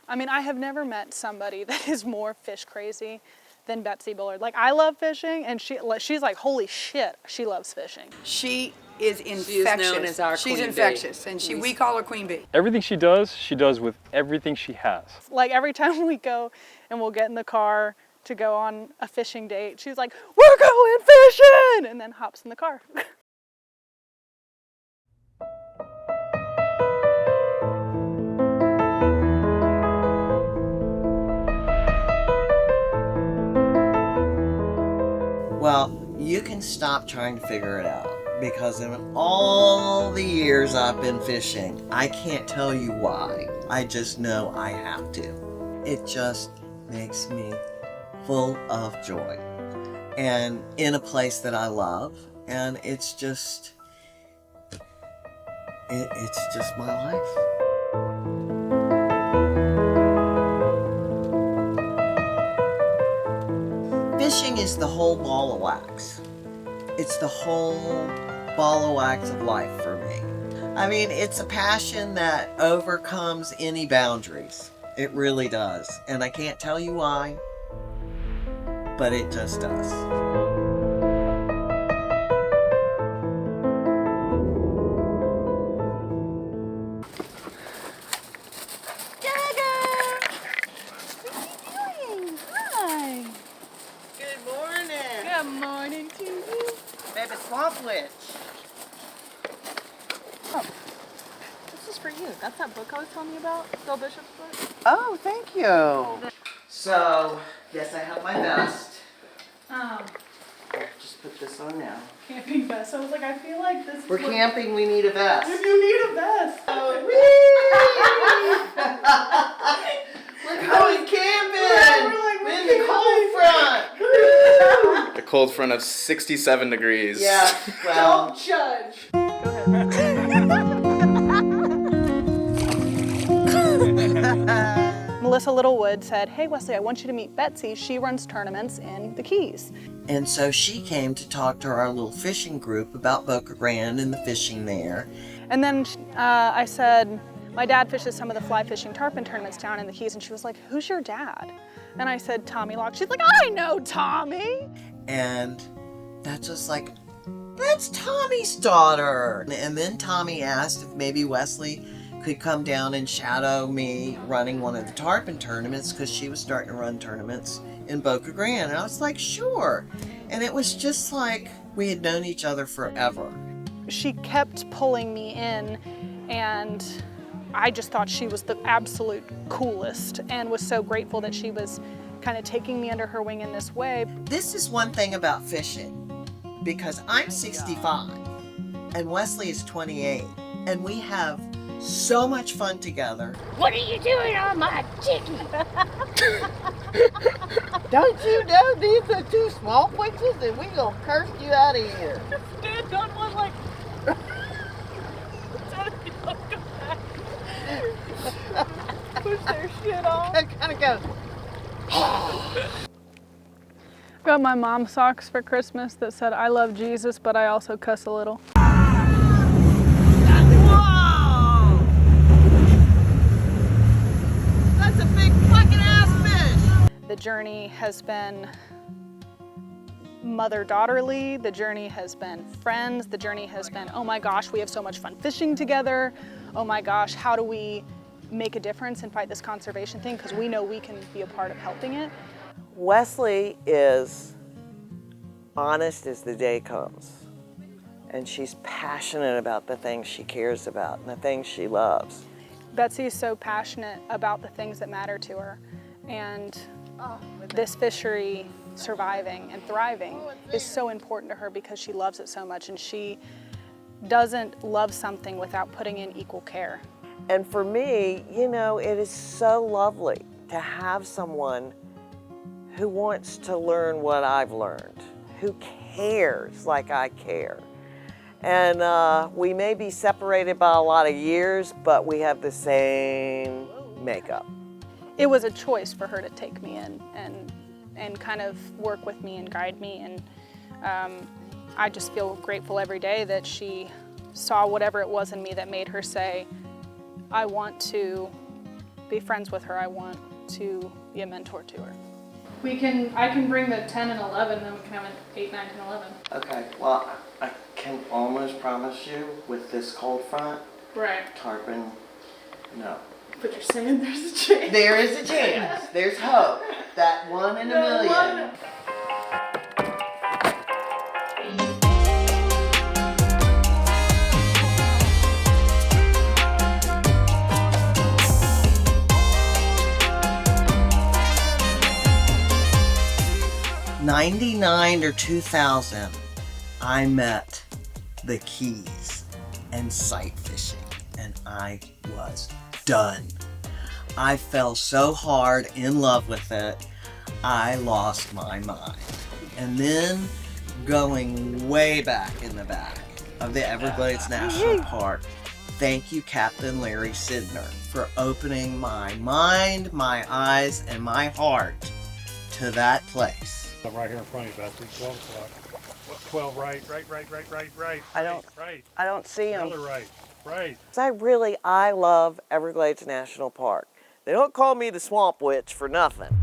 I mean, I have never met somebody that is more fish crazy than Betsy Bullard. Like, I love fishing, and she's like, holy shit, she loves fishing. She is infectious. She is known as our She's Queen infectious, Bee. and we call her Queen Bee. Everything she does with everything she has. Like, every time we go and we'll get in the car to go on a fishing date, she's like, we're going fishing, and then hops in the car. Well, you can stop trying to figure it out, because in all the years I've been fishing, I can't tell you why. I just know I have to. It just makes me full of joy, and in a place that I love, and it's just my life. Fishing is the whole ball of wax. It's the whole ball of wax of life for me. I mean, it's a passion that overcomes any boundaries. It really does. And I can't tell you why, but it just does. Swamp Witch. Oh, this is for you. That's that book I was telling you about, Bill Bishop's book. Oh, thank you. So, yes, I have my vest. Just put this on now. Camping vest. I was like, I feel like this is For camping, we need a vest. You need a vest. We're going camping. We're in the cold front. A cold front of 67 degrees. Yeah, well. Don't judge. Go ahead. Melissa Littlewood said, hey Wesley, I want you to meet Betsy. She runs tournaments in the Keys. And so she came to talk to our little fishing group about Boca Grande and the fishing there. And then I said, my dad fishes some of the fly fishing tarpon tournaments down in the Keys. And she was like, who's your dad? And I said, Tommy Locke. She's like, I know Tommy. And that's just like, that's Tommy's daughter. And then Tommy asked if maybe Wesley could come down and shadow me running one of the tarpon tournaments, because she was starting to run tournaments in Boca Grande. And I was like, sure. And it was just like we had known each other forever. She kept pulling me in, and I just thought she was the absolute coolest, and was so grateful that she was kind of taking me under her wing in this way. This is one thing about fishing, because I'm 65 and Wesley is 28, and we have so much fun together. What are you doing on my chicken? Don't you know these are two small witches, and we gonna curse you out of here. Stand on one like, push their shit off. Kind of go. Got my mom socks for Christmas that said, I love Jesus, but I also cuss a little. Whoa! That's a big fucking ass fish. The journey has been mother-daughterly. The journey has been friends. The journey has been, oh my gosh, we have so much fun fishing together. Oh my gosh, how do we make a difference and fight this conservation thing? Because we know we can be a part of helping it. Wesley is honest as the day comes, and she's passionate about the things she cares about and the things she loves. Betsy is so passionate about the things that matter to her, and this fishery surviving and thriving is so important to her because she loves it so much, and she doesn't love something without putting in equal care. And for me, you know, it is so lovely to have someone who wants to learn what I've learned, who cares like I care. And we may be separated by a lot of years, but we have the same makeup. It was a choice for her to take me in and kind of work with me and guide me. And I just feel grateful every day that she saw whatever it was in me that made her say, I want to be friends with her. I want to be a mentor to her. I can bring the 10 and 11, then we can have an 8, 9, 10, 11. Okay, well, I can almost promise you with this cold front, Right. tarpon, no. But you're saying there's a chance. There is a chance. There's hope. That one in a million. '99 or 2000, I met the Keys and sight fishing, and I was done. I fell so hard in love with it, I lost my mind. And then going way back in the back of the Everglades National Park, thank you, Captain Larry Sidner, for opening my mind, my eyes, and my heart to that place. I'm right here in front of you, Betsy. 12 o'clock. 12, right. I don't see them. Another right. I love Everglades National Park. They don't call me the Swamp Witch for nothing.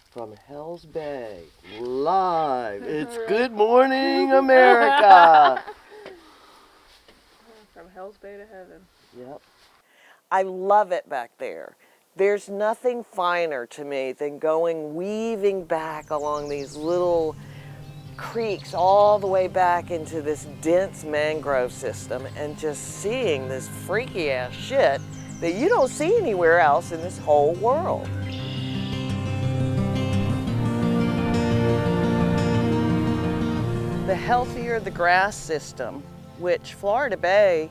From Hell's Bay, live. It's Good Morning America. From Hell's Bay to heaven. Yep. I love it back there. There's nothing finer to me than weaving back along these little creeks all the way back into this dense mangrove system and just seeing this freaky ass shit that you don't see anywhere else in this whole world. The healthier the grass system, which Florida Bay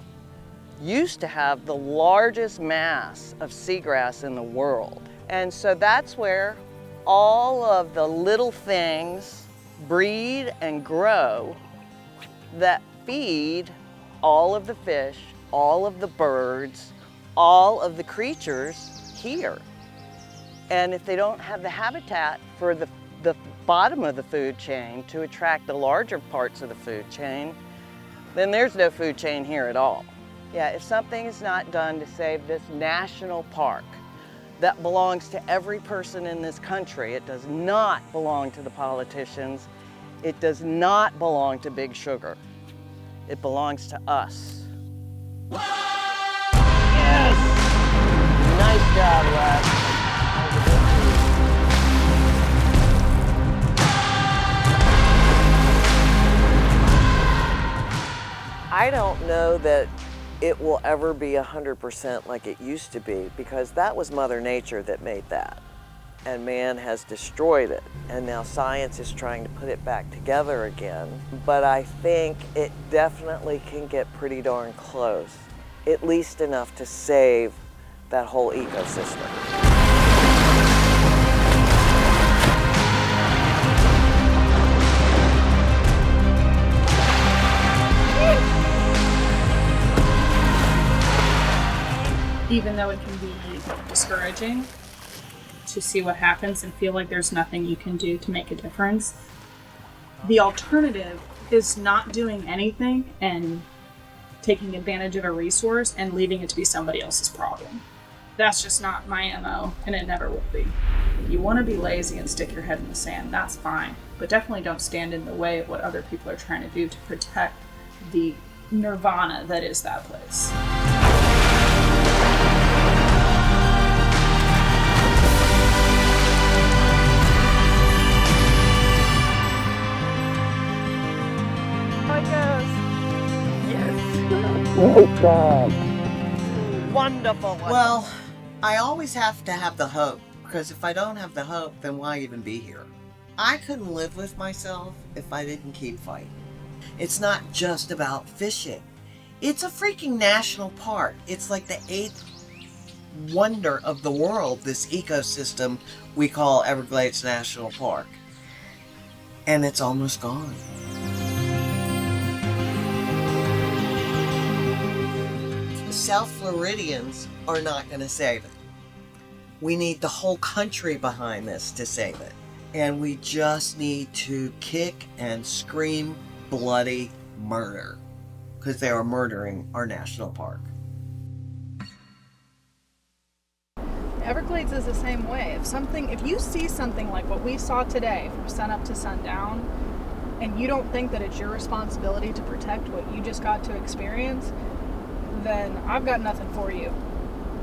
used to have the largest mass of seagrass in the world. And so that's where all of the little things breed and grow that feed all of the fish, all of the birds, all of the creatures here. And if they don't have the habitat for the bottom of the food chain to attract the larger parts of the food chain, then there's no food chain here at all. Yeah, if something is not done to save this national park that belongs to every person in this country, it does not belong to the politicians, it does not belong to Big Sugar, it belongs to us. Yes! Nice job, Wes. I don't know that it will ever be 100% like it used to be, because that was Mother Nature that made that. And man has destroyed it. And now science is trying to put it back together again. But I think it definitely can get pretty darn close, at least enough to save that whole ecosystem. Even though it can be discouraging to see what happens and feel like there's nothing you can do to make a difference, the alternative is not doing anything and taking advantage of a resource and leaving it to be somebody else's problem. That's just not my MO, and it never will be. If you want to be lazy and stick your head in the sand, that's fine, but definitely don't stand in the way of what other people are trying to do to protect the nirvana that is that place. Great job. Wonderful. Well, I always have to have the hope, because if I don't have the hope, then why even be here? I couldn't live with myself if I didn't keep fighting. It's not just about fishing. It's a freaking national park. It's like the 8th wonder of the world, this ecosystem we call Everglades National Park. And it's almost gone. South Floridians are not going to save it. We need the whole country behind this to save it. And we just need to kick and scream bloody murder, because they are murdering our national park. Everglades is the same way. If you see something like what we saw today from sunup to sundown, and you don't think that it's your responsibility to protect what you just got to experience, then I've got nothing for you.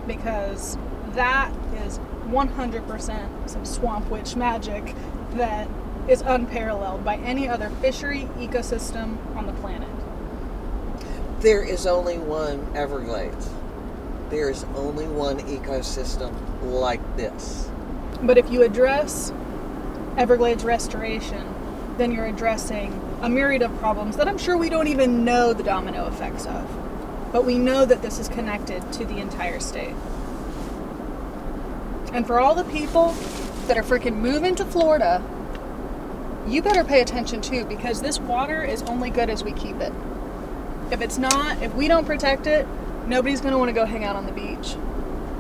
Because that is 100% some swamp witch magic that is unparalleled by any other fishery ecosystem on the planet. There is only one Everglades. There is only one ecosystem like this. But if you address Everglades restoration, then you're addressing a myriad of problems that I'm sure we don't even know the domino effects of. But we know that this is connected to the entire state. And for all the people that are freaking moving to Florida, you better pay attention too, because this water is only good as we keep it. If we don't protect it, nobody's going to want to go hang out on the beach.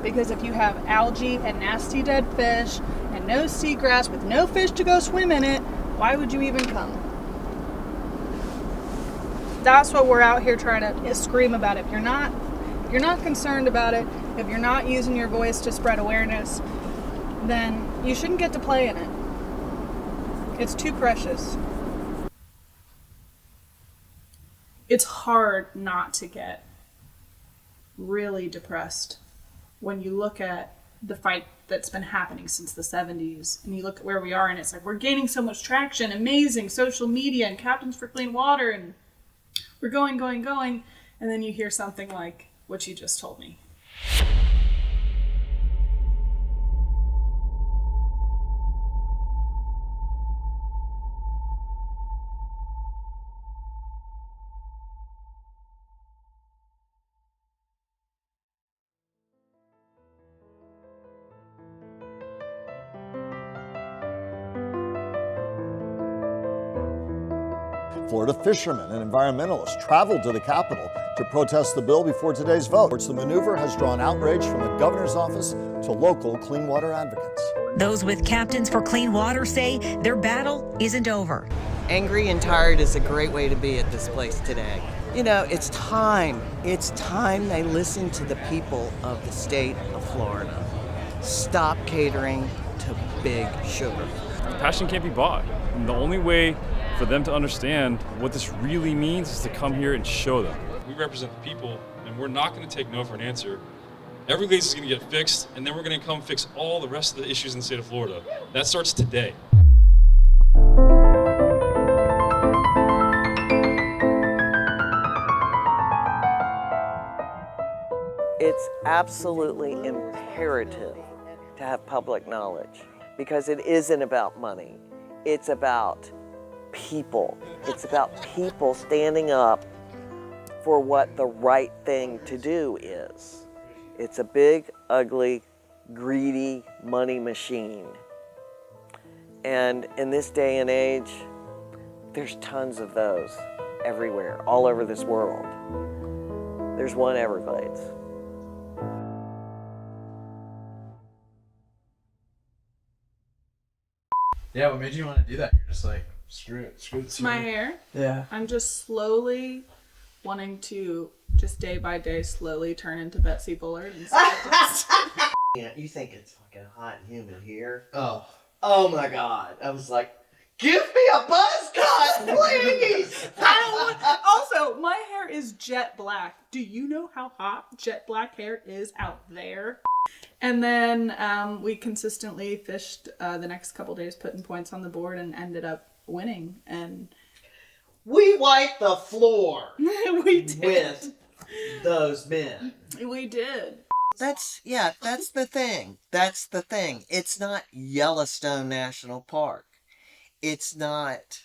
Because if you have algae and nasty dead fish and no seagrass with no fish to go swim in it, why would you even come? That's what we're out here trying to scream about. If you're not concerned about it, if you're not using your voice to spread awareness, then you shouldn't get to play in it. It's too precious. It's hard not to get really depressed when you look at the fight that's been happening since the 70s, and you look at where we are, and it's like we're gaining so much traction, amazing social media and Captains for Clean Water, and we're going, and then you hear something like what you just told me. Florida fishermen and environmentalists traveled to the Capitol to protest the bill before today's vote. The maneuver has drawn outrage from the governor's office to local clean water advocates. Those with Captains for Clean Water say their battle isn't over. Angry and tired is a great way to be at this place today. You know, it's time. It's time they listen to the people of the state of Florida. Stop catering to big sugar. Passion can't be bought. And the only way for them to understand what this really means is to come here and show them. We represent the people, and we're not going to take no for an answer. Everglades is going to get fixed, and then we're going to come fix all the rest of the issues in the state of Florida. That starts today. It's absolutely imperative to have public knowledge because it isn't about money. It's about people. It's about people standing up for what the right thing to do is. It's a big, ugly, greedy money machine. And in this day and age, there's tons of those everywhere, all over this world. There's one Everglades. Yeah, what made you want to do that? You're just like, screw it, screw the My hair? Yeah. I'm just slowly wanting to, just day by day, slowly turn into Betsy Bullard. Yeah, you think it's fucking hot and humid here? Oh my God. I was like, give me a buzz cut, please! Also, my hair is jet black. Do you know how hot jet black hair is out there? And then we consistently fished the next couple days, putting points on the board, and ended up winning. And we wiped the floor. We did. With those men. We did. That's the thing. That's the thing. It's not Yellowstone National Park. It's not...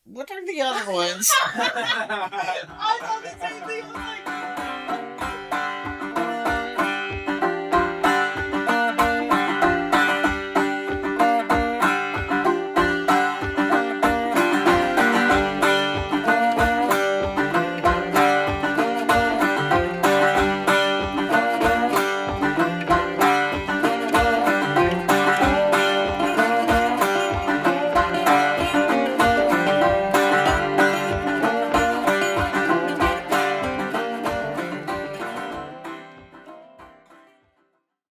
What are the other ones? I thought the same thing.